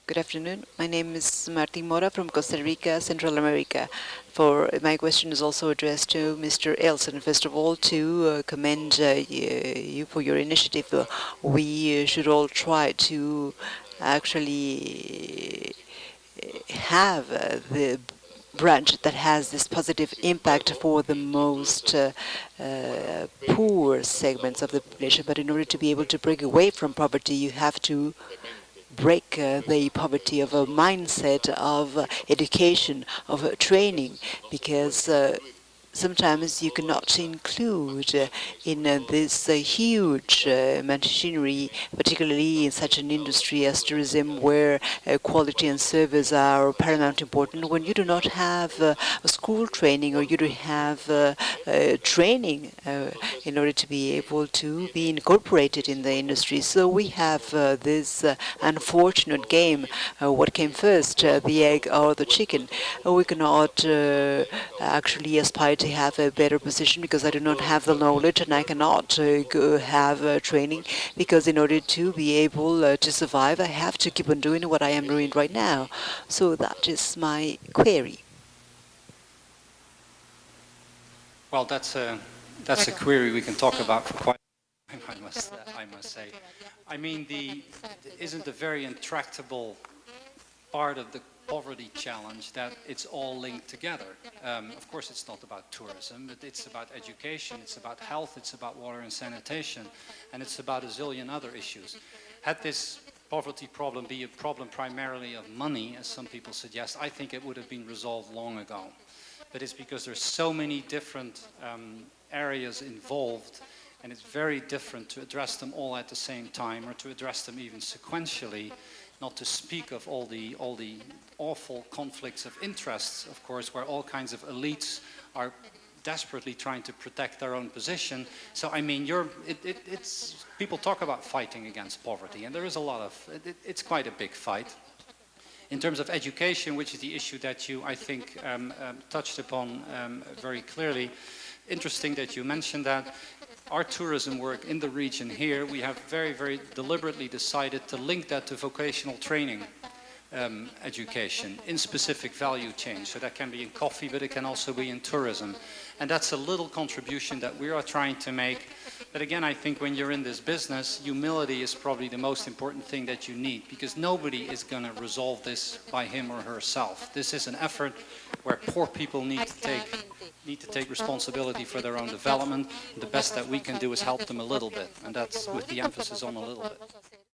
Good afternoon. My name is Martin Mora from Costa Rica, Central America. For my question is also addressed to Mr. Elson. First of all, to commend you for your initiative. We should all try to actually have the branch that has this positive impact for the most poor segments of the population. But in order to be able to break away from poverty, you have to break the poverty of a mindset of education, of training, because sometimes you cannot include in this huge machinery, particularly in such an industry as tourism, where quality and service are paramount important. When you do not have a school training or you do have training in order to be able to be incorporated in the industry. So we have this unfortunate game. What came first, the egg or the chicken? We cannot actually aspire to have a better position because I do not have the knowledge and I cannot have training, because in order to be able to survive, I have to keep on doing what I am doing right now. So that is my query. Well, that's a query we can talk about for quite a time, I must say. I mean, isn't the very intractable part of the poverty challenge that it's all linked together. Of course, it's not about tourism, but it's about education, it's about health, it's about water and sanitation, and it's about a zillion other issues. Had this poverty problem be a problem primarily of money, as some people suggest, I think it would have been resolved long ago. But it's because there's so many different areas involved, and it's very different to address them all at the same time, or to address them even sequentially, not to speak of all the awful conflicts of interests, of course, where all kinds of elites are desperately trying to protect their own position. So I mean, it's people talk about fighting against poverty, and there is a lot of it's quite a big fight. In terms of education, which is the issue that you, I think, touched upon very clearly, interesting that you mentioned that. Our tourism work in the region here, we have very, very deliberately decided to link that to vocational training education in specific value chains. So that can be in coffee, but it can also be in tourism. And that's a little contribution that we are trying to make. But again, I think when you're in this business, humility is probably the most important thing that you need, because nobody is going to resolve this by him or herself. This is an effort where poor people need to take responsibility for their own development. The best that we can do is help them a little bit, and that's with the emphasis on a little bit.